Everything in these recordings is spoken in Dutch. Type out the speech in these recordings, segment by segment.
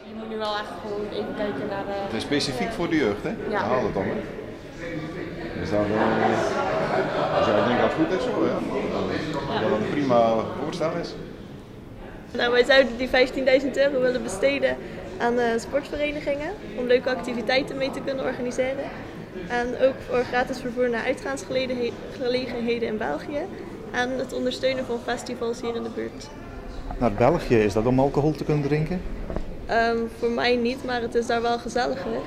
je moet nu wel echt gewoon even kijken naar de... Het is specifiek voor de jeugd, hè? Ja. Daar haalt het om, hè? Dus dan, als jij denkt dat het goed is, zo, ja. Dat het een prima voorstel is. Nou, wij zouden die €15.000 willen besteden aan sportverenigingen om leuke activiteiten mee te kunnen organiseren. En ook voor gratis vervoer naar uitgaansgelegenheden in België en het ondersteunen van festivals hier in de buurt. Naar België, is dat om alcohol te kunnen drinken? Voor mij niet, maar het is daar wel gezelliger.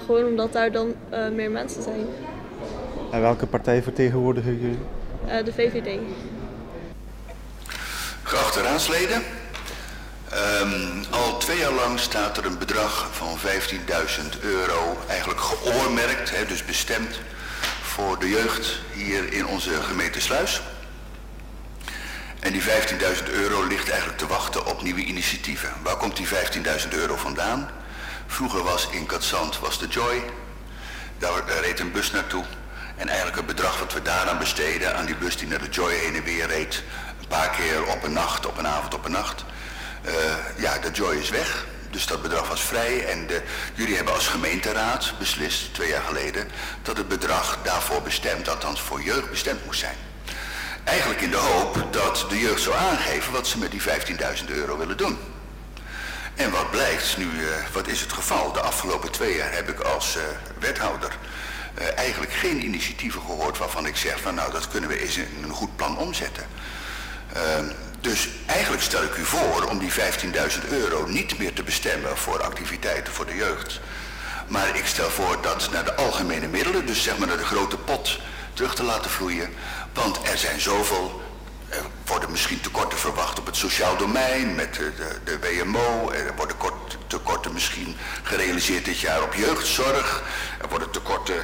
Gewoon omdat daar dan meer mensen zijn. En welke partij vertegenwoordigen jullie? De VVD. Geachte raadsleden, al 2 jaar lang staat er een bedrag van €15.000 eigenlijk geoormerkt, dus bestemd voor de jeugd hier in onze gemeente Sluis. En die €15.000 ligt eigenlijk te wachten op nieuwe initiatieven. Waar komt die €15.000 vandaan? Vroeger was in Katzand de Joy, daar reed een bus naartoe. En eigenlijk het bedrag wat we daaraan besteden, aan die bus die naar de Joy heen en weer reed, een paar keer op een nacht, op een avond, op een nacht. De Joy is weg, dus dat bedrag was vrij. En jullie hebben als gemeenteraad beslist, 2 jaar geleden, dat het bedrag daarvoor bestemd, althans voor jeugd bestemd moest zijn. Eigenlijk in de hoop dat de jeugd zou aangeven wat ze met die €15.000 willen doen. En wat blijkt nu, wat is het geval? De afgelopen 2 jaar heb ik als wethouder eigenlijk geen initiatieven gehoord waarvan ik zeg van nou dat kunnen we eens in een goed plan omzetten. Dus eigenlijk stel ik u voor om die €15.000 niet meer te bestemmen voor activiteiten voor de jeugd. Maar ik stel voor dat naar de algemene middelen, dus zeg maar naar de grote pot, terug te laten vloeien. Want er zijn zoveel, er worden misschien tekorten verwacht op het sociaal domein met de WMO. Er worden tekorten misschien gerealiseerd dit jaar op jeugdzorg. Er worden tekorten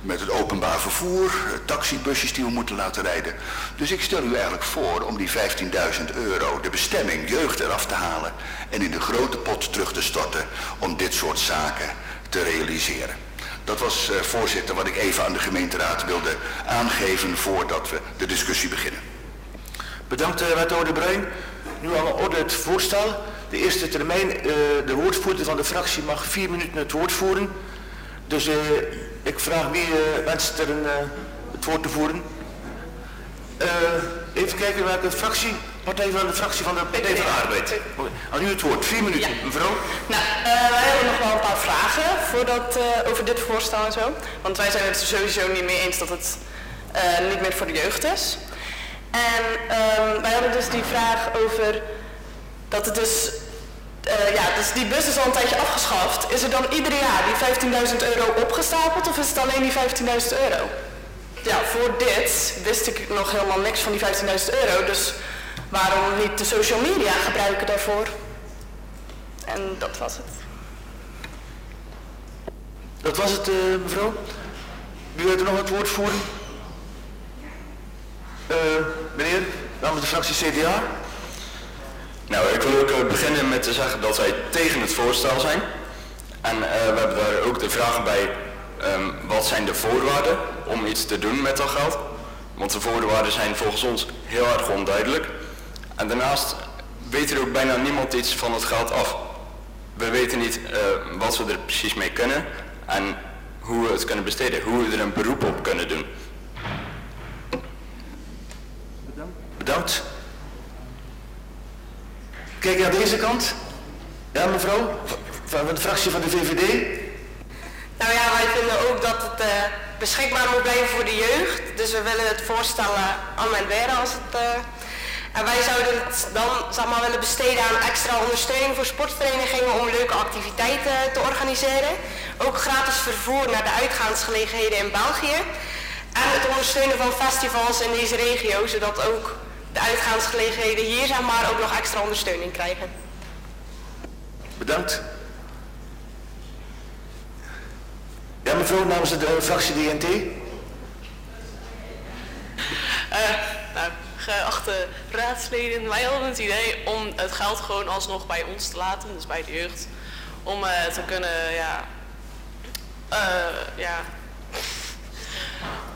met het openbaar vervoer, taxibusjes die we moeten laten rijden. Dus ik stel u eigenlijk voor om die €15.000, de bestemming jeugd eraf te halen en in de grote pot terug te storten om dit soort zaken te realiseren. Dat was, voorzitter, wat ik even aan de gemeenteraad wilde aangeven voordat we de discussie beginnen. Bedankt, wethouder Bruin. Nu aan de orde het voorstel. De eerste termijn, de woordvoerder van de fractie mag 4 minuten het woord voeren. Dus ik vraag wie wenst er het woord te voeren. Even kijken welke fractie, partij van de fractie van de Partij van de Arbeid. Aan u het woord, 4 minuten, ja. Mevrouw. Nou, wij hebben nog wel een paar vragen over dit voorstel en zo. Want wij zijn het er sowieso niet mee eens dat het niet meer voor de jeugd is. En wij hadden dus die vraag over dat het dus die bus is al een tijdje afgeschaft. Is er dan ieder jaar die €15.000 opgestapeld of is het alleen die €15.000? Ja, voor dit wist ik nog helemaal niks van die €15.000, dus waarom niet de social media gebruiken daarvoor? En dat was het. Dat was het, mevrouw. Wie wil er nog het woord voeren? Meneer, namens de fractie CDA. Nou, ik wil ook beginnen met te zeggen dat wij tegen het voorstel zijn. En we hebben daar ook de vraag bij, wat zijn de voorwaarden om iets te doen met dat geld? Want de voorwaarden zijn volgens ons heel erg onduidelijk. En daarnaast weet er ook bijna niemand iets van het geld af. We weten niet wat we er precies mee kunnen en hoe we het kunnen besteden, hoe we er een beroep op kunnen doen. Bedankt. Kijk naar deze kant. Ja, mevrouw, van de fractie van de VVD. Nou ja, wij vinden ook dat het beschikbaar moet blijven voor de jeugd. Dus we willen het voorstellen amenderen als het... En wij zouden het dan willen besteden aan extra ondersteuning voor sportverenigingen om leuke activiteiten te organiseren. Ook gratis vervoer naar de uitgaansgelegenheden in België. En het ondersteunen van festivals in deze regio, zodat ook de uitgaansgelegenheden hier ook nog extra ondersteuning krijgen. Bedankt. Ja, mevrouw, namens de fractie DNT. Geachte raadsleden, wij hadden het idee om het geld gewoon alsnog bij ons te laten, dus bij de jeugd, om te kunnen,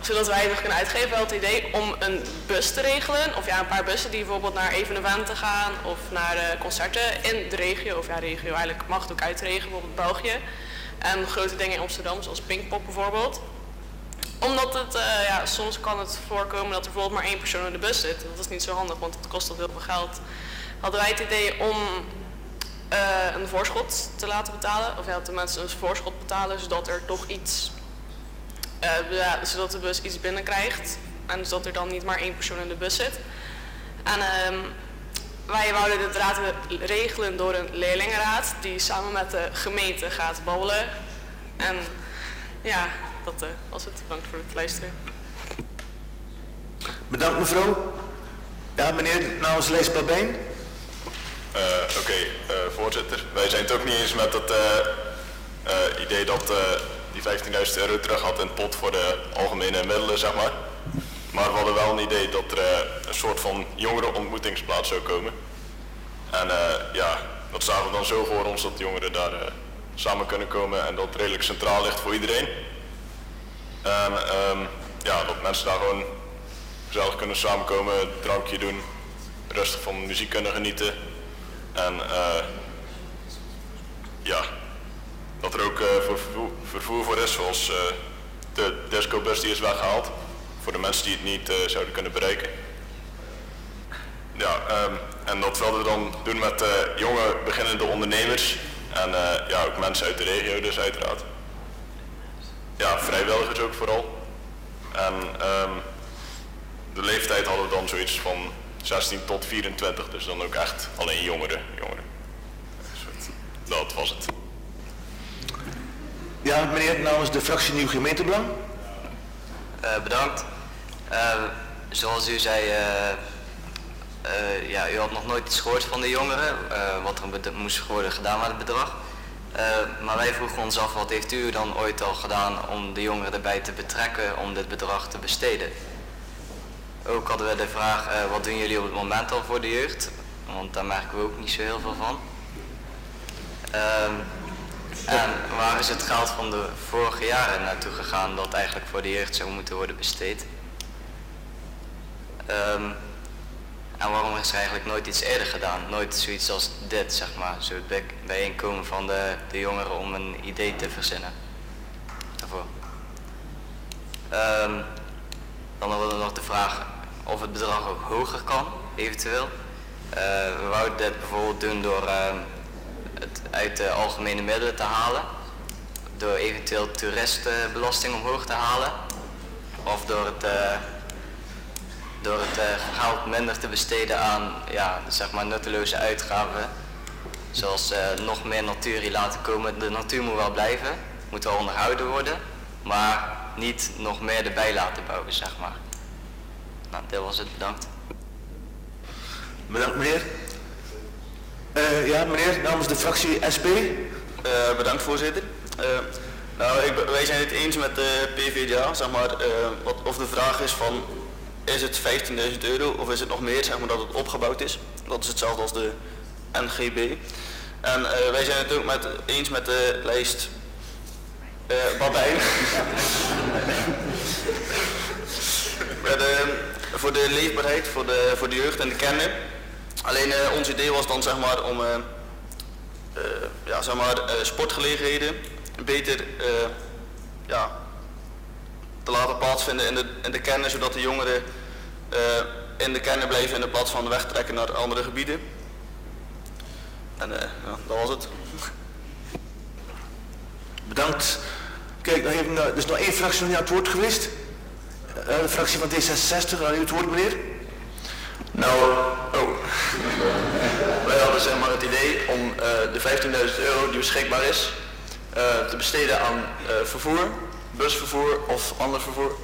zodat wij het nog kunnen uitgeven. Wel het idee om een bus te regelen, of ja, een paar bussen die bijvoorbeeld naar evenementen gaan of naar concerten in de regio, of ja, regio eigenlijk mag het ook uit de regio, bijvoorbeeld België. En grote dingen in Amsterdam, zoals Pinkpop bijvoorbeeld. Omdat het, ja, soms kan het voorkomen dat er bijvoorbeeld maar 1 persoon in de bus zit. Dat is niet zo handig, want het kost al heel veel geld. Hadden wij het idee om een voorschot te laten betalen, of ja, dat de mensen een voorschot betalen, zodat er toch iets, ja, zodat de bus iets binnenkrijgt. En zodat er dan niet maar 1 persoon in de bus zit. En wij wouden dit regelen door een leerlingenraad die samen met de gemeente gaat babbelen. En ja, dat was het. Bedankt voor het luisteren. Bedankt mevrouw. Ja, meneer, namens Lees Babijn. Oké, voorzitter. Wij zijn het ook niet eens met het idee dat die 15.000 euro terug had in het pot voor de algemene middelen, zeg maar. Maar we hadden wel een idee dat er een soort van jongerenontmoetingsplaats zou komen. En ja, dat zagen we dan zo voor ons dat de jongeren daar samen kunnen komen en dat het redelijk centraal ligt voor iedereen. En ja, dat mensen daar gewoon gezellig kunnen samenkomen, een drankje doen, rustig van muziek kunnen genieten. En ja, dat er ook vervoer voor is, zoals de discobus die is weggehaald, voor de mensen die het niet zouden kunnen bereiken. Ja, en dat wilden we dan doen met jonge beginnende ondernemers en ja, ook mensen uit de regio dus uiteraard. Ja, vrijwilligers ook vooral. En de leeftijd hadden we dan zoiets van 16 tot 24, dus dan ook echt alleen jongeren. Dat was het. Ja, meneer, namens de fractie Nieuw Gemeentebelang. Bedankt. Zoals u zei, ja, u had nog nooit iets gehoord van de jongeren, wat er moest worden gedaan met het bedrag. Maar wij vroegen ons af, wat heeft u dan ooit al gedaan om de jongeren erbij te betrekken om dit bedrag te besteden? Ook hadden we de vraag, wat doen jullie op het moment al voor de jeugd? Want daar merken we ook niet zo heel veel van. En waar is het geld van de vorige jaren naartoe gegaan dat eigenlijk voor de jeugd zou moeten worden besteed? En waarom is er eigenlijk nooit iets eerder gedaan? Nooit zoiets als dit, zeg maar. Zo het bijeenkomen van de jongeren om een idee te verzinnen. Daarvoor. Dan hadden we nog de vraag of het bedrag ook hoger kan, eventueel. We wouden dit bijvoorbeeld doen door het uit de algemene middelen te halen. Door eventueel toeristenbelasting omhoog te halen. Of door het geld minder te besteden aan, ja, zeg maar nutteloze uitgaven. Zoals nog meer natuur hier laten komen. De natuur moet wel blijven, moet wel onderhouden worden. Maar niet nog meer erbij laten bouwen, zeg maar. Nou, dit was het. Bedankt. Bedankt meneer. Ja, meneer, namens de fractie SP. Bedankt voorzitter. Nou, wij zijn het eens met de PvdA, zeg maar, of de vraag is van, is het 15.000 euro of is het nog meer, zeg maar, dat het opgebouwd is. Dat is hetzelfde als de NGB. En wij zijn het ook eens met de lijst Babijn. Voor de leefbaarheid, voor de jeugd en de kennen. Alleen ons idee was dan, zeg maar, om ja, zeg maar, sportgelegenheden beter ja, te laten plaatsvinden in de kernen, zodat de jongeren in de kernen blijven in plaats van wegtrekken naar andere gebieden. En ja, dat was het. Bedankt. Kijk, er is nog één fractie nog niet aan het woord geweest. De fractie van D66, aan u het woord meneer. Nou, wij hadden zeg maar het idee om de 15.000 euro die beschikbaar is te besteden aan vervoer, busvervoer of ander vervoer,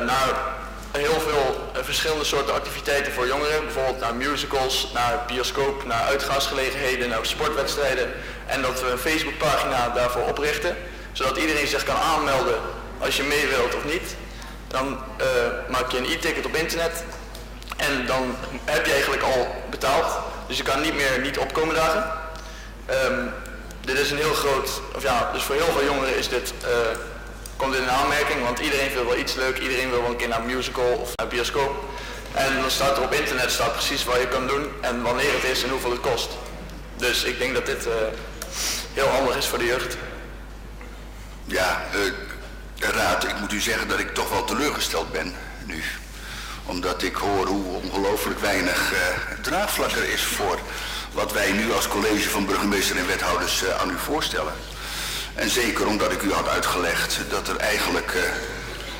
naar heel veel verschillende soorten activiteiten voor jongeren. Bijvoorbeeld naar musicals, naar bioscoop, naar uitgaansgelegenheden, naar sportwedstrijden. En dat we een Facebookpagina daarvoor oprichten, zodat iedereen zich kan aanmelden als je mee wilt of niet. Dan maak je een e-ticket op internet. En dan heb je eigenlijk al betaald, dus je kan niet opkomen dagen. Dit is een heel groot, of ja, dus voor heel veel jongeren is dit komt in aanmerking, want iedereen wil wel iets leuk, iedereen wil wel een keer naar een musical of naar een bioscoop. En dan staat er op internet precies wat je kan doen en wanneer het is en hoeveel het kost. Dus ik denk dat dit heel handig is voor de jeugd. Ja, Raad, ik moet u zeggen dat ik toch wel teleurgesteld ben nu. Omdat ik hoor hoe ongelooflijk weinig draagvlak er is voor wat wij nu als college van burgemeester en wethouders aan u voorstellen. En zeker omdat ik u had uitgelegd dat er eigenlijk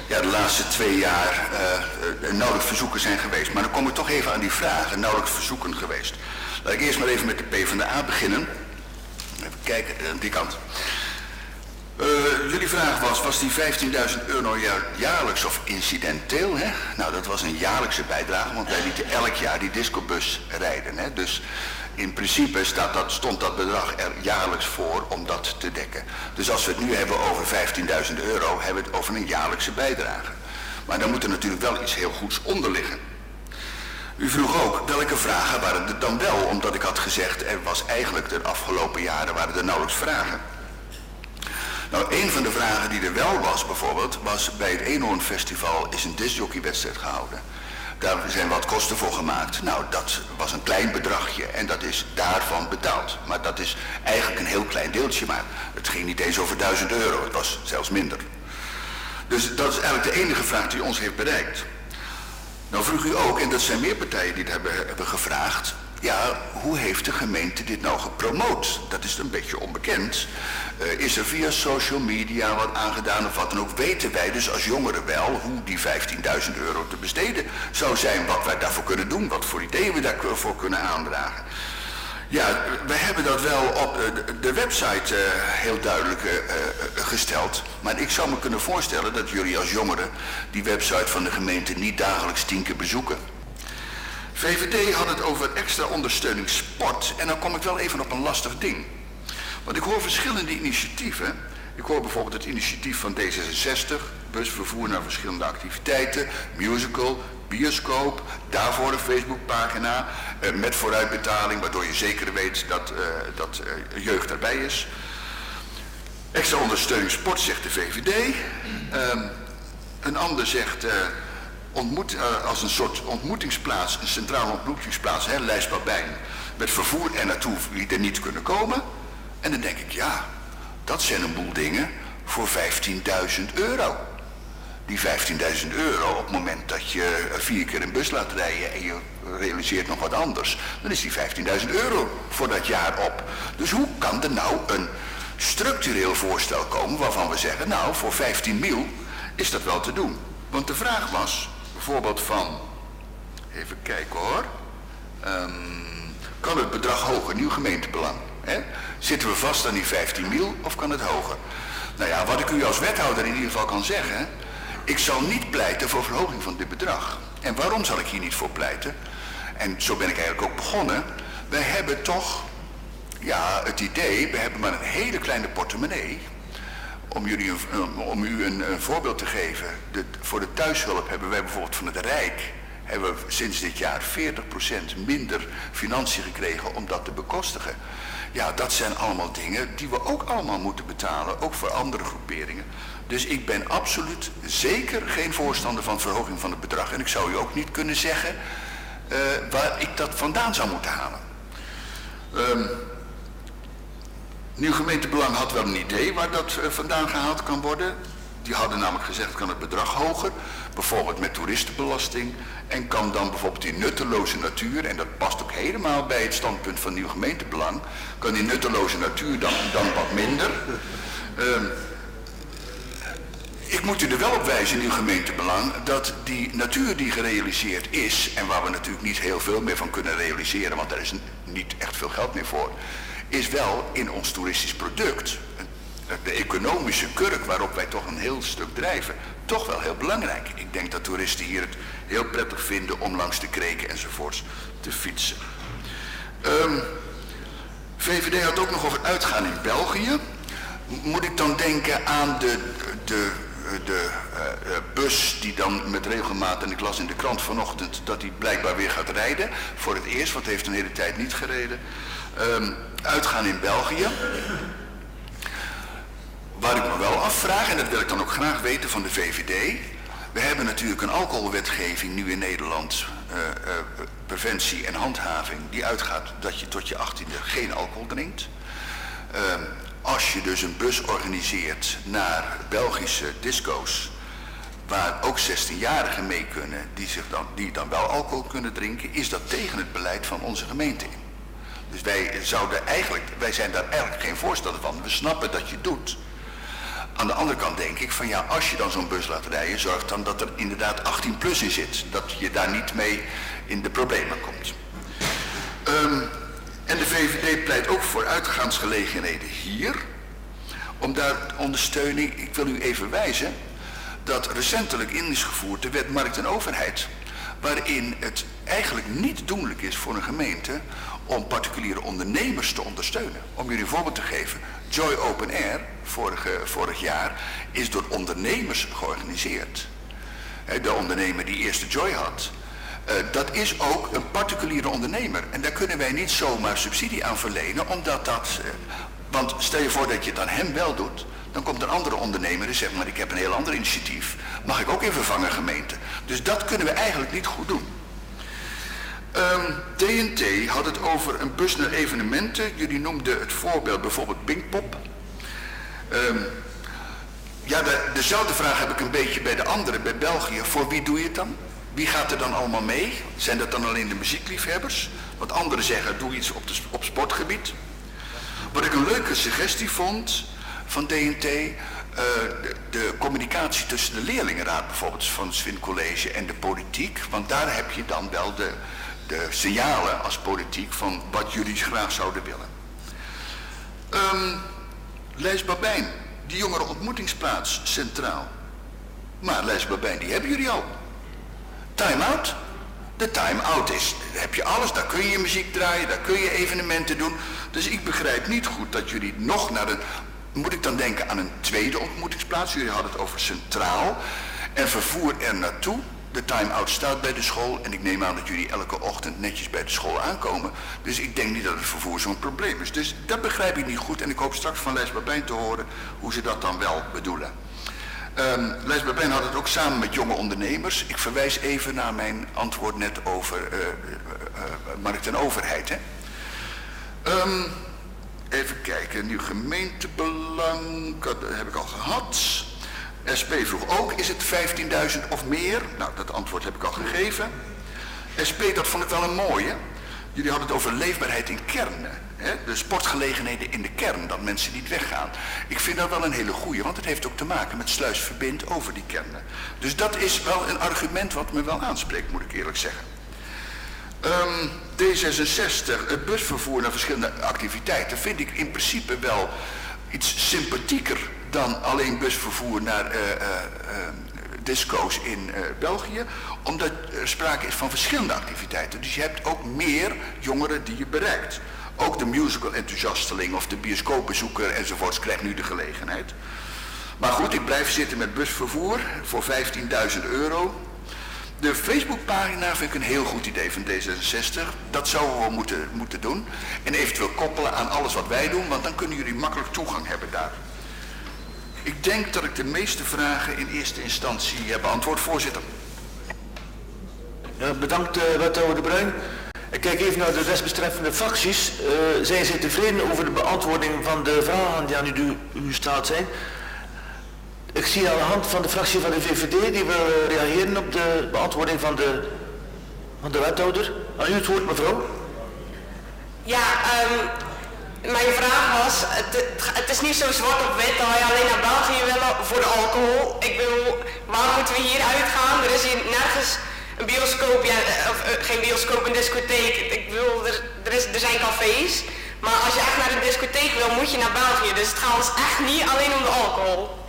de laatste 2 jaar nauwelijks verzoeken zijn geweest. Maar dan kom ik toch even aan die vragen, nauwelijks verzoeken geweest. Laat ik eerst maar even met de PvdA beginnen. Even kijken, aan die kant. Jullie vraag was die 15.000 euro jaarlijks of incidenteel? Hè? Nou, dat was een jaarlijkse bijdrage, want wij lieten elk jaar die discobus rijden. Hè? Dus in principe stond dat bedrag er jaarlijks voor om dat te dekken. Dus als we het nu hebben over 15.000 euro, hebben we het over een jaarlijkse bijdrage. Maar dan moet er natuurlijk wel iets heel goeds onder liggen. U vroeg ook welke vragen waren er dan wel, omdat ik had gezegd er was eigenlijk de afgelopen jaren waren er nauwelijks vragen. Nou, een van de vragen die er wel was bijvoorbeeld, was bij het Eenhoornfestival is een discjockeywedstrijd gehouden. Daar zijn wat kosten voor gemaakt. Nou, dat was een klein bedragje en dat is daarvan betaald. Maar dat is eigenlijk een heel klein deeltje, maar het ging niet eens over 1000 euro, het was zelfs minder. Dus dat is eigenlijk de enige vraag die ons heeft bereikt. Nou vroeg u ook, en dat zijn meer partijen die het hebben gevraagd, ja, hoe heeft de gemeente dit nou gepromoot? Dat is een beetje onbekend. Is er via social media wat aangedaan of wat dan ook? Weten wij dus als jongeren wel hoe die 15.000 euro te besteden zou zijn? Wat wij daarvoor kunnen doen? Wat voor ideeën we daarvoor kunnen aandragen? Ja, wij hebben dat wel op de website heel duidelijk gesteld. Maar ik zou me kunnen voorstellen dat jullie als jongeren die website van de gemeente niet dagelijks 10 keer bezoeken. VVD had het over extra ondersteuning sport. En dan kom ik wel even op een lastig ding. Want ik hoor verschillende initiatieven. Ik hoor bijvoorbeeld het initiatief van D66, busvervoer naar verschillende activiteiten, musical, bioscoop, daarvoor een Facebookpagina, met vooruitbetaling, waardoor je zeker weet dat jeugd erbij is. Extra ondersteuning sport, zegt de VVD. Een ander zegt als een soort ontmoetingsplaats, een centrale ontmoetingsplaats, Lijstbabijn, met vervoer er naartoe wie er niet kunnen komen. En dan denk ik, ja, dat zijn een boel dingen voor 15.000 euro. Die 15.000 euro, op het moment dat je 4 keer een bus laat rijden en je realiseert nog wat anders, dan is die 15.000 euro voor dat jaar op. Dus hoe kan er nou een structureel voorstel komen waarvan we zeggen, nou, voor 15 mil is dat wel te doen. Want de vraag was bijvoorbeeld van, even kijken hoor, kan het bedrag hoger, nieuw gemeentebelang? Hè? Zitten we vast aan die 15 mil of kan het hoger? Nou ja, wat ik u als wethouder in ieder geval kan zeggen, ik zal niet pleiten voor verhoging van dit bedrag. En waarom zal ik hier niet voor pleiten? En zo ben ik eigenlijk ook begonnen. Wij hebben toch, ja, het idee, we hebben maar een hele kleine portemonnee. Om u een voorbeeld te geven, voor de thuishulp hebben wij bijvoorbeeld van het Rijk, hebben we sinds dit jaar 40% minder financiën gekregen om dat te bekostigen. Ja, dat zijn allemaal dingen die we ook allemaal moeten betalen, ook voor andere groeperingen. Dus ik ben absoluut zeker geen voorstander van verhoging van het bedrag. En ik zou u ook niet kunnen zeggen waar ik dat vandaan zou moeten halen. Nieuw gemeentebelang had wel een idee waar dat vandaan gehaald kan worden. Die hadden namelijk gezegd, kan het bedrag hoger, bijvoorbeeld met toeristenbelasting. En kan dan bijvoorbeeld die nutteloze natuur, en dat past ook helemaal bij het standpunt van nieuw gemeentebelang, kan die nutteloze natuur dan wat minder. Ik moet u er wel op wijzen, nieuw gemeentebelang, dat die natuur die gerealiseerd is, en waar we natuurlijk niet heel veel meer van kunnen realiseren, want daar is niet echt veel geld meer voor, is wel in ons toeristisch product, de economische kurk waarop wij toch een heel stuk drijven, toch wel heel belangrijk. Ik denk dat toeristen hier het heel prettig vinden om langs de kreken enzovoorts te fietsen. VVD had ook nog over uitgaan in België. Moet ik dan denken aan de bus die dan met regelmaat, en ik las in de krant vanochtend dat die blijkbaar weer gaat rijden, voor het eerst, want heeft een hele tijd niet gereden. Uitgaan in België. Waar ik me wel afvraag, en dat wil ik dan ook graag weten van de VVD. We hebben natuurlijk een alcoholwetgeving nu in Nederland, preventie en handhaving, die uitgaat dat je tot je 18e geen alcohol drinkt. Als je dus een bus organiseert naar Belgische disco's, waar ook 16-jarigen mee kunnen, die dan wel alcohol kunnen drinken, is dat tegen het beleid van onze gemeente in. Dus wij zijn daar eigenlijk geen voorstander van. We snappen dat je het doet. Aan de andere kant denk ik van ja, als je dan zo'n bus laat rijden, zorg dan dat er inderdaad 18 plus in zit. Dat je daar niet mee in de problemen komt. En de VVD pleit ook voor uitgaansgelegenheden hier. Om daar ondersteuning, ik wil u even wijzen, dat recentelijk in is gevoerd de wet Markt en Overheid, waarin het eigenlijk niet doenlijk is voor een gemeente om particuliere ondernemers te ondersteunen. Om jullie een voorbeeld te geven, Joy Open Air, vorig jaar, is door ondernemers georganiseerd. De ondernemer die eerst de Joy had, dat is ook een particuliere ondernemer. En daar kunnen wij niet zomaar subsidie aan verlenen, omdat want stel je voor dat je het aan hem wel doet, dan komt een andere ondernemer en zegt maar ik heb een heel ander initiatief. Mag ik ook in vervangen gemeente? Dus dat kunnen we eigenlijk niet goed doen. TNT had het over een bus naar evenementen. Jullie noemden het voorbeeld bijvoorbeeld Pinkpop. Dezelfde vraag heb ik een beetje bij de anderen, bij België. Voor wie doe je het dan? Wie gaat er dan allemaal mee? Zijn dat dan alleen de muziekliefhebbers? Want anderen zeggen doe iets op sportgebied. Wat ik een leuke suggestie vond van TNT, de communicatie tussen de leerlingenraad bijvoorbeeld van het Swin College en de politiek. Want daar heb je dan wel de signalen als politiek van wat jullie graag zouden willen. Lijs Babijn, die jongerenontmoetingsplaats centraal. Maar Lijs Babijn, die hebben jullie al. Time-out. De time-out is, daar heb je alles, daar kun je muziek draaien, daar kun je evenementen doen. Dus ik begrijp niet goed dat jullie nog naar moet ik dan denken aan een tweede ontmoetingsplaats? Jullie hadden het over centraal en vervoer er naartoe. De time-out staat bij de school en ik neem aan dat jullie elke ochtend netjes bij de school aankomen. Dus ik denk niet dat het vervoer zo'n probleem is. Dus dat begrijp ik niet goed en ik hoop straks van Lijs Babijn te horen hoe ze dat dan wel bedoelen. Lijs Babijn had het ook samen met jonge ondernemers. Ik verwijs even naar mijn antwoord net over markt en overheid. Hè? Even kijken, nu gemeentebelang, dat heb ik al gehad. SP vroeg ook, is het 15.000 of meer? Nou, dat antwoord heb ik al gegeven. SP, dat vond ik wel een mooie. Jullie hadden het over leefbaarheid in kernen. Hè? De sportgelegenheden in de kern, dat mensen niet weggaan. Ik vind dat wel een hele goeie, want het heeft ook te maken met sluisverbind over die kernen. Dus dat is wel een argument wat me wel aanspreekt, moet ik eerlijk zeggen. D66, het busvervoer naar verschillende activiteiten, vind ik in principe wel iets sympathieker dan alleen busvervoer naar disco's in België, omdat er sprake is van verschillende activiteiten. Dus je hebt ook meer jongeren die je bereikt. Ook de musical enthousiasteling of de bioscoopbezoeker enzovoorts krijgt nu de gelegenheid. Maar goed, ik blijf zitten met busvervoer voor €15.000. De Facebookpagina vind ik een heel goed idee van D66. Dat zouden we moeten doen. En eventueel koppelen aan alles wat wij doen, want dan kunnen jullie makkelijk toegang hebben daar. Ik denk dat ik de meeste vragen in eerste instantie heb beantwoord, voorzitter. Ja, bedankt wethouder De Bruin. Ik kijk even naar de restbetreffende fracties. Zijn ze tevreden over de beantwoording van de vragen die aan u gesteld zijn? Ik zie aan de hand van de fractie van de VVD, die wil reageren op de beantwoording van de wethouder. Aan u het woord, mevrouw. Ja, mijn vraag was, het is niet zo zwart op wit dat wij alleen naar België willen voor de alcohol. Ik bedoel, waar moeten we hier uitgaan? Er is hier nergens een bioscoop, geen bioscoop, een discotheek. Ik bedoel, er zijn cafés. Maar als je echt naar de discotheek wil, moet je naar België. Dus het gaat ons echt niet alleen om de alcohol.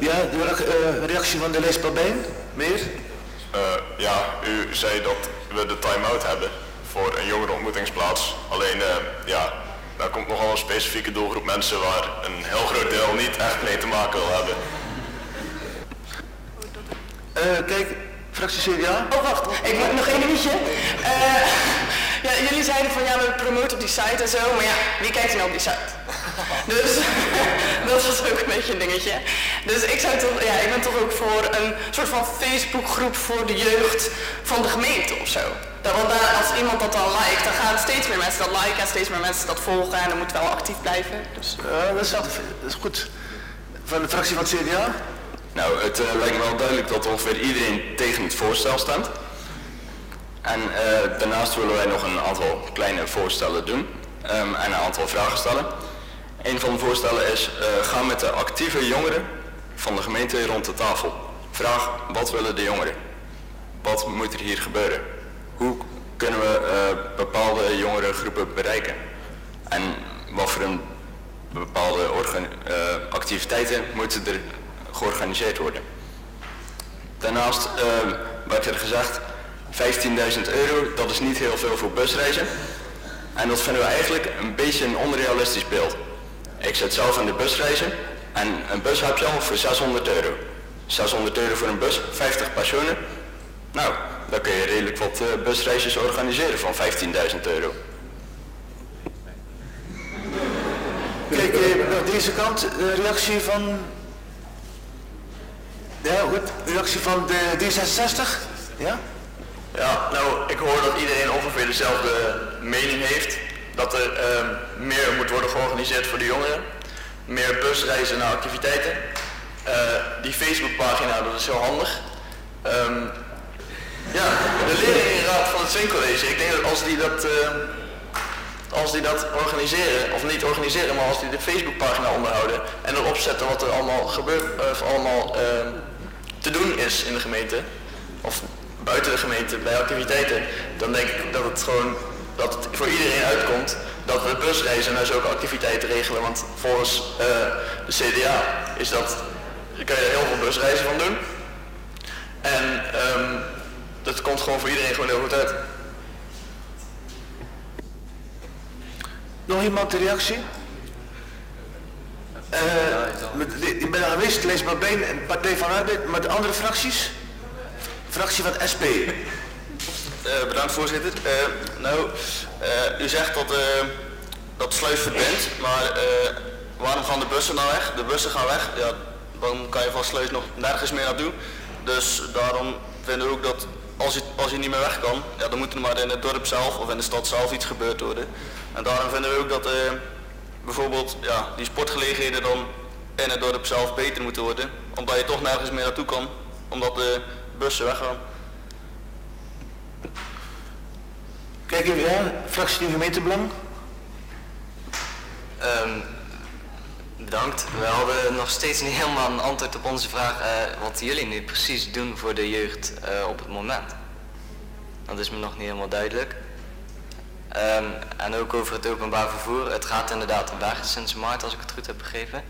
De reactie van de Lijs Babijn, meer? Ja, u zei dat we de time-out hebben voor een jongerenontmoetingsplaats. Alleen, daar komt nogal een specifieke doelgroep mensen waar een heel groot deel niet echt mee te maken wil hebben. Kijk, fractie CDA. Oh, wacht, ik moet nog één minuutje. Ja, jullie zeiden van ja, we promoten op die site en zo, maar ja, wie kijkt er nou op die site? Dus dat was ook een beetje een dingetje. Dus ik ben toch ook voor een soort van Facebookgroep voor de jeugd van de gemeente of zo. Want als iemand dat dan liked, dan gaan steeds meer mensen dat liken en steeds meer mensen dat volgen en dan moet wel actief blijven. Dus. Dat is goed. Van de fractie van het CDA? Nou, het lijkt me wel duidelijk dat ongeveer iedereen tegen het voorstel stemt. En daarnaast willen wij nog een aantal kleine voorstellen doen en een aantal vragen stellen. Een van de voorstellen is, ga met de actieve jongeren van de gemeente rond de tafel. Vraag, wat willen de jongeren? Wat moet er hier gebeuren? Hoe kunnen we bepaalde jongerengroepen bereiken? En wat voor een bepaalde activiteiten moeten er georganiseerd worden? Daarnaast werd er gezegd, 15.000 euro, dat is niet heel veel voor busreizen. En dat vinden we eigenlijk een beetje een onrealistisch beeld. Ik zit zelf aan de busreizen en een bus heb je al voor 600 euro. 600 euro voor een bus, 50 personen. Nou, dan kun je redelijk wat busreisjes organiseren van 15.000 euro. Kijk, naar deze kant, de reactie van... Ja, goed. Reactie van de D66? Ja? Ja, nou, ik hoor dat iedereen ongeveer dezelfde mening heeft. Dat er meer moet worden georganiseerd voor de jongeren. Meer busreizen naar activiteiten. Die Facebookpagina, dat is heel handig. Ja, de leerlingenraad van het Swingcollege, ik denk dat als die dat organiseren, of niet organiseren, maar als die de Facebookpagina onderhouden en erop zetten wat er allemaal gebeurt, of allemaal te doen is in de gemeente, of buiten de gemeente, bij activiteiten, dan denk ik dat het voor iedereen uitkomt dat we busreizen naar zulke activiteiten regelen, want volgens de CDA kan je er heel veel busreizen van doen. En dat komt gewoon voor iedereen gewoon heel goed uit. Nog iemand de reactie? Ik ben al geweest, lees maar been en Partij van Arbeid, maar de andere fracties? Fractie van SP. Bedankt voorzitter. U zegt dat de sluis verdwijnt, maar waarom gaan de bussen dan weg? De bussen gaan weg, ja, dan kan je van sluis nog nergens meer naartoe. Dus daarom vinden we ook dat als je niet meer weg kan, ja, dan moet er maar in het dorp zelf of in de stad zelf iets gebeurd worden. En daarom vinden we ook dat bijvoorbeeld die sportgelegenheden dan in het dorp zelf beter moeten worden. Omdat je toch nergens meer naartoe kan, omdat de bussen weggaan. Kijk even, fractie gemeentebelang. Bedankt. We hadden nog steeds niet helemaal een antwoord op onze vraag wat jullie nu precies doen voor de jeugd op het moment. Dat is me nog niet helemaal duidelijk. En ook over het openbaar vervoer. Het gaat inderdaad weg sinds maart, als ik het goed heb begrepen.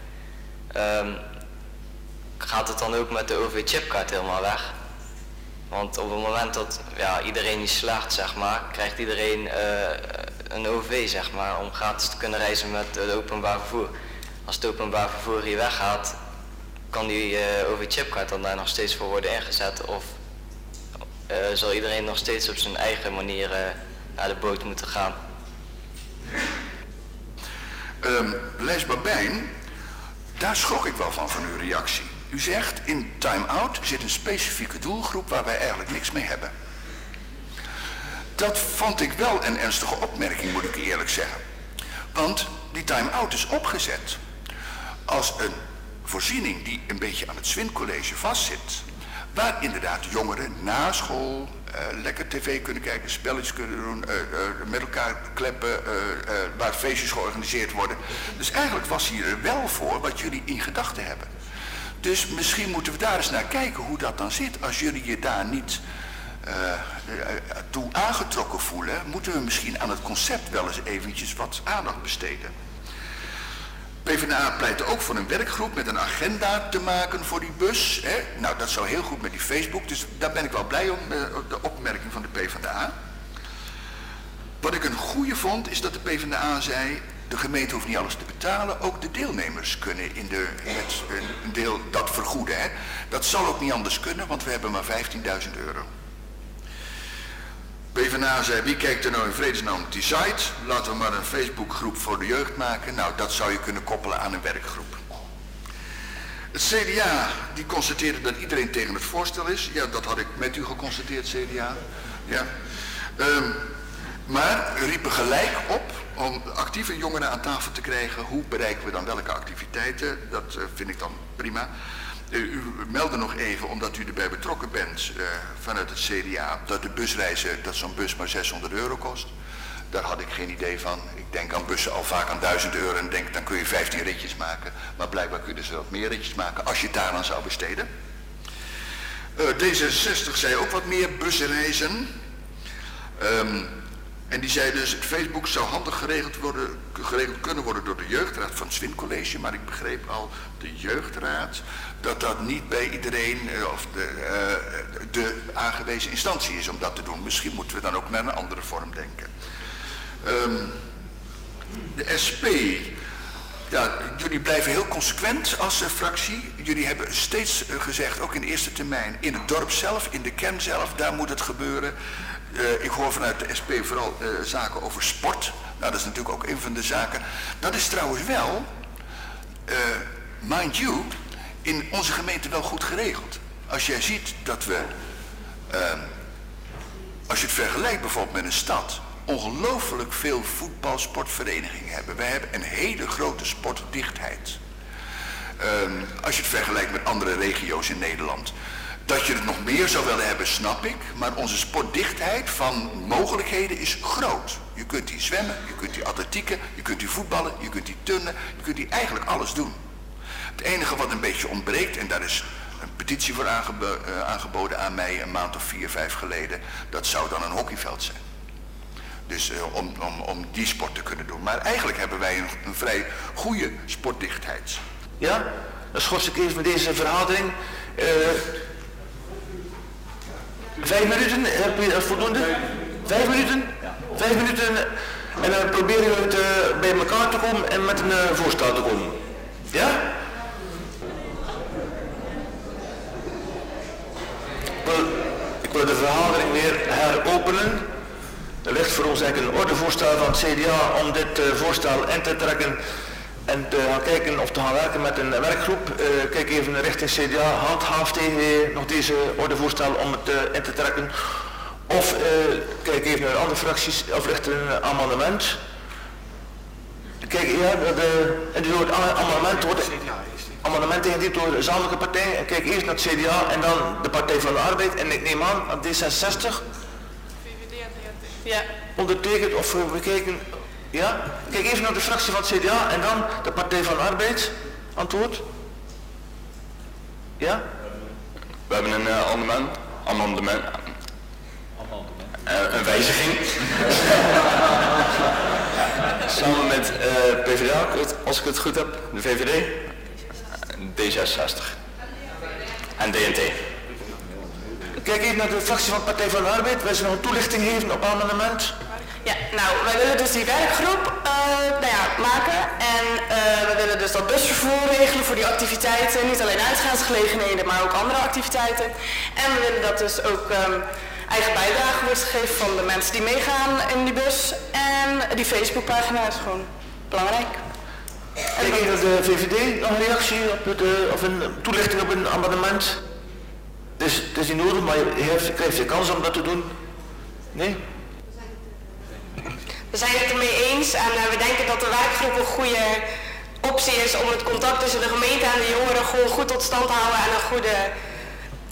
Gaat het dan ook met de OV-chipkaart helemaal weg? Want op het moment dat iedereen die slaagt, zeg maar, krijgt iedereen een OV, zeg maar, om gratis te kunnen reizen met het openbaar vervoer. Als het openbaar vervoer hier weggaat, kan die OV-chipkaart dan daar nog steeds voor worden ingezet? Of zal iedereen nog steeds op zijn eigen manier naar de boot moeten gaan? Les Babijn, daar schrok ik wel van uw reactie. U zegt, in time-out zit een specifieke doelgroep waar wij eigenlijk niks mee hebben. Dat vond ik wel een ernstige opmerking, moet ik eerlijk zeggen. Want die time-out is opgezet als een voorziening die een beetje aan het Swingcollege vastzit. Waar inderdaad jongeren na school lekker tv kunnen kijken, spelletjes kunnen doen, met elkaar kleppen, waar feestjes georganiseerd worden. Dus eigenlijk was hier er wel voor wat jullie in gedachten hebben. Dus misschien moeten we daar eens naar kijken hoe dat dan zit. Als jullie je daar niet toe aangetrokken voelen, moeten we misschien aan het concept wel eens eventjes wat aandacht besteden. PvdA pleit ook voor een werkgroep met een agenda te maken voor die bus. Hè? Nou, dat zou heel goed met die Facebook, dus daar ben ik wel blij om, de opmerking van de PvdA. Wat ik een goede vond, is dat de PvdA zei, de gemeente hoeft niet alles te betalen, ook de deelnemers kunnen met een deel dat vergoeden. Hè? Dat zal ook niet anders kunnen, want we hebben maar 15.000 euro. PvdA zei, wie kijkt er nou in vredesnaam op die site? Laten we maar een Facebookgroep voor de jeugd maken. Nou, dat zou je kunnen koppelen aan een werkgroep. Het CDA, die constateerde dat iedereen tegen het voorstel is. Ja, dat had ik met u geconstateerd, CDA. Ja. Maar riepen gelijk op om actieve jongeren aan tafel te krijgen. Hoe bereiken we dan welke activiteiten? Dat vind ik dan prima. U meldde nog even, omdat u erbij betrokken bent vanuit het CDA, dat de busreizen, dat zo'n bus maar €600 kost. Daar had ik geen idee van. Ik denk aan bussen al vaak aan €1000 en denk dan kun je 15 ritjes maken. Maar blijkbaar kun je dus wat meer ritjes maken als je het daaraan zou besteden. D66 zei ook wat meer busreizen. En die zei dus, Facebook zou handig geregeld kunnen worden door de jeugdraad van het Swin College, maar ik begreep al, de jeugdraad, dat niet bij iedereen of de aangewezen instantie is om dat te doen. Misschien moeten we dan ook naar een andere vorm denken. De SP, ja, jullie blijven heel consequent als fractie. Jullie hebben steeds gezegd, ook in de eerste termijn, in het dorp zelf, in de kern zelf, daar moet het gebeuren. Ik hoor vanuit de SP vooral zaken over sport. Nou, dat is natuurlijk ook een van de zaken. Dat is trouwens wel, mind you, in onze gemeente wel goed geregeld. Als jij ziet dat we, als je het vergelijkt bijvoorbeeld met een stad, ongelooflijk veel voetbalsportverenigingen hebben. Wij hebben een hele grote sportdichtheid. Als je het vergelijkt met andere regio's in Nederland. Dat je het nog meer zou willen hebben, snap ik. Maar onze sportdichtheid van mogelijkheden is groot. Je kunt hier zwemmen, je kunt hier atletieken, je kunt hier voetballen, je kunt hier turnen. Je kunt hier eigenlijk alles doen. Het enige wat een beetje ontbreekt, en daar is een petitie voor aangeboden aan mij een maand of 4, 5 geleden. Dat zou dan een hockeyveld zijn. Dus om die sport te kunnen doen. Maar eigenlijk hebben wij een vrij goede sportdichtheid. Ja, dan schors ik even met deze vergadering. 5 minuten, heb je dat voldoende? 5 minuten? 5 minuten en dan proberen we het bij elkaar te komen en met een voorstel te komen. Ja? Ik wil de vergadering weer heropenen. Er ligt voor ons eigenlijk een ordevoorstel van het CDA om dit voorstel in te trekken en te gaan kijken of te gaan werken met een werkgroep. Kijk even richting CDA, handhaaft nog deze ordevoorstel om het in te trekken. Of kijk even naar andere fracties, of ligt er een amendement. Kijk, ja, en door het amendement wordt amendement ingediend door de gezamenlijke partijen. En kijk eerst naar het CDA en dan de Partij van de Arbeid. En ik neem aan D66. Ja. Ondertekend of we kijken, ja? Kijk even naar de fractie van het CDA en dan de Partij van de Arbeid. Antwoord? Ja? We hebben een amendement. Een wijziging. Samen met PvdA, als ik het goed heb, de VVD, D66 en DNT. Kijk even naar de fractie van de Partij van de Arbeid. Wij zullen nog een toelichting geven op amendement. Ja, nou, wij willen dus die werkgroep maken en we willen dus dat busvervoer regelen voor die activiteiten. Niet alleen uitgaansgelegenheden, maar ook andere activiteiten. En we willen dat dus ook eigen bijdrage wordt gegeven van de mensen die meegaan in die bus. En die Facebookpagina is gewoon belangrijk. Kijk even naar de VVD, nog een reactie op of een toelichting op een amendement. Dus het is niet nodig, maar je krijgt de kans om dat te doen. Nee? We zijn het ermee eens en we denken dat de werkgroep een goede optie is om het contact tussen de gemeente en de jongeren gewoon goed tot stand te houden en een goede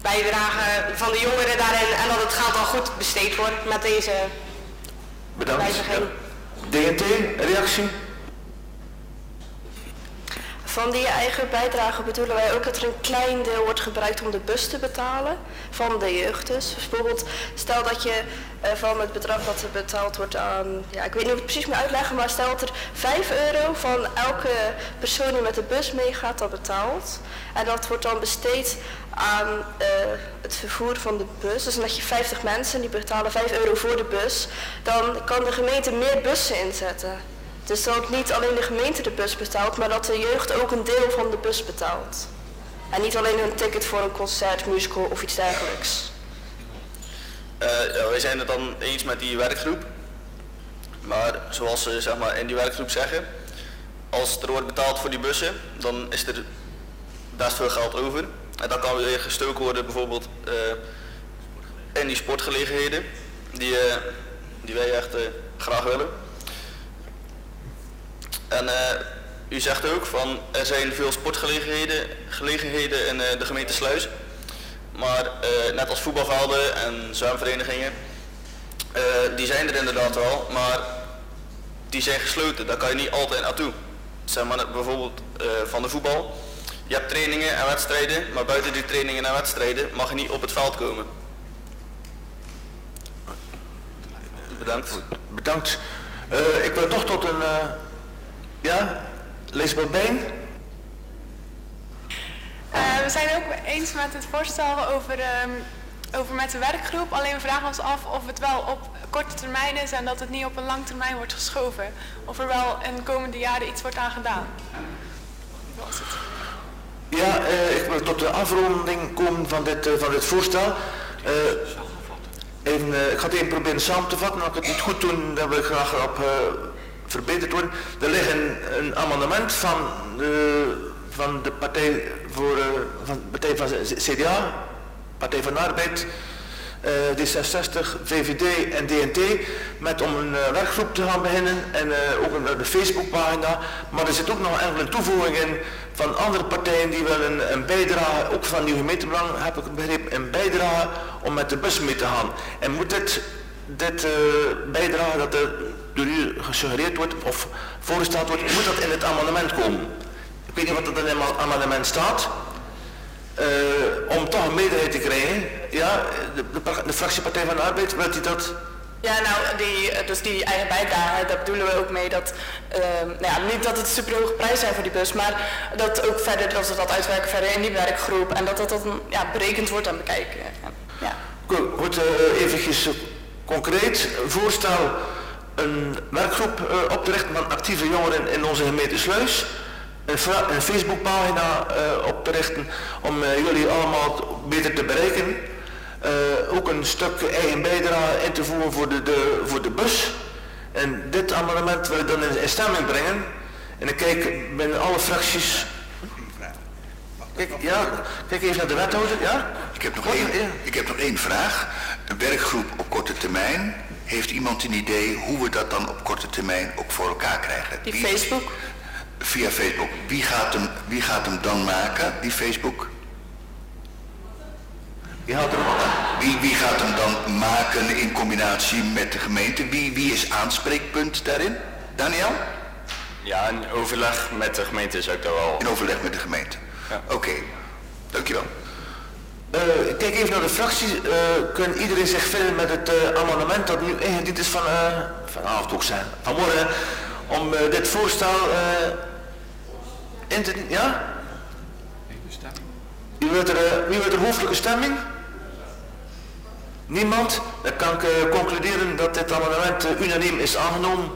bijdrage van de jongeren daarin en dat het geld al goed besteed wordt met deze wijziging. DNT, reactie? Van die eigen bijdrage bedoelen wij ook dat er een klein deel wordt gebruikt om de bus te betalen van de jeugd dus. Dus bijvoorbeeld stel dat je van het bedrag wat er betaald wordt aan, ja ik weet niet hoe ik het precies moet uitleggen, maar stel dat er €5 van elke persoon die met de bus meegaat dat betaalt. En dat wordt dan besteed aan het vervoer van de bus. Dus dan heb je 50 mensen die betalen €5 voor de bus. Dan kan de gemeente meer bussen inzetten. Dus dat niet alleen de gemeente de bus betaalt, maar dat de jeugd ook een deel van de bus betaalt. En niet alleen een ticket voor een concert, musical of iets dergelijks. Kijk, ik naar de VVD, nog een reactie op of een toelichting geven op amendement. Dus het is niet nodig, maar je krijgt de kans om dat te doen. Nee? We zijn het ermee eens en we denken dat de werkgroep een goede optie is om het contact tussen de gemeente en de jongeren gewoon Kijk even naar de fractie van de Partij van de Arbeid. Wij zullen nog een toelichting geven op amendement. wij zijn het dan eens met die werkgroep. Maar zoals ze zeg maar, in die werkgroep zeggen, als er wordt betaald voor die bussen, dan is er best veel geld over. En dat kan weer gestoken worden bijvoorbeeld in die sportgelegenheden, die wij echt graag willen. En u zegt ook van er zijn veel sportgelegenheden in de gemeente Sluis. Maar net als voetbalvelden en zwemverenigingen, die zijn er inderdaad wel, maar die zijn gesloten. Daar kan je niet altijd naartoe. Zeg maar bijvoorbeeld van de voetbal. Je hebt trainingen en wedstrijden, maar buiten die trainingen en wedstrijden mag je niet op het veld komen. Bedankt. Bedankt. Ik wil toch tot een... ja, Lisbeth Been. We zijn ook eens met het voorstel over met de werkgroep. Alleen we vragen ons af of het wel op korte termijn is en dat het niet op een lang termijn wordt geschoven. Of er wel in de komende jaren iets wordt aan gedaan. Dat was het. Ja, ik wil tot de afronding komen van dit voorstel. Ik ga het even proberen samen te vatten. Als ik het niet goed doe, dan wil ik graag op verbeterd worden. Er ligt een amendement van de partij van CDA, Partij van de Arbeid, D66, VVD en DNT, met om een werkgroep te gaan beginnen en ook de Facebookpagina. Maar er zit ook nog enkele toevoegingen van andere partijen die willen een bijdrage, ook van Nieuw Gemeentebelang heb ik begrepen, een bijdrage om met de bus mee te gaan. En moet dit bijdrage dat er door u gesuggereerd wordt of voorgesteld wordt, moet dat in het amendement komen? Ik weet niet wat er in het amendement staat. Om toch een meerderheid te krijgen, ja, de fractiepartij van de Arbeid, wilt u dat? Ja, nou, die eigen bijdrage, daar bedoelen we ook mee dat, niet dat het super hoge prijs zijn voor die bus, maar dat ook verder, dat we dat uitwerken verder in die werkgroep en dat dan berekend wordt en bekijken. Ja. Goed, eventjes concreet, voorstel een werkgroep op te richten van actieve jongeren in onze gemeente Sluis. Een Facebookpagina op te richten om jullie allemaal beter te bereiken. Ook een stuk eigen bijdrage in te voeren voor de bus. En dit amendement wil ik dan in stemming brengen. En ik kijk binnen alle fracties. Kijk even naar de wethouder. Ja? Ik heb nog één vraag. Een werkgroep op korte termijn. Heeft iemand een idee hoe we dat dan op korte termijn ook voor elkaar krijgen? Facebook? Via Facebook. Wie gaat hem dan maken, die Facebook? Wie gaat hem dan maken in combinatie met de gemeente? Wie is aanspreekpunt daarin? Daniel? Ja, in overleg met de gemeente zou ik daar wel... In overleg met de gemeente. Ja. Oké. Dankjewel. Kijk even naar de fracties. Kan iedereen zich vinden met het amendement dat nu ingediend is vanavond ook zijn, vanmorgen, om dit voorstel in te dienen? Ja? Wie wilt er hoofdelijke stemming? Niemand? Dan kan ik concluderen dat dit amendement unaniem is aangenomen.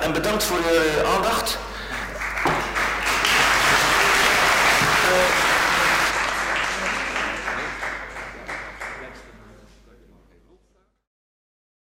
En bedankt voor uw aandacht.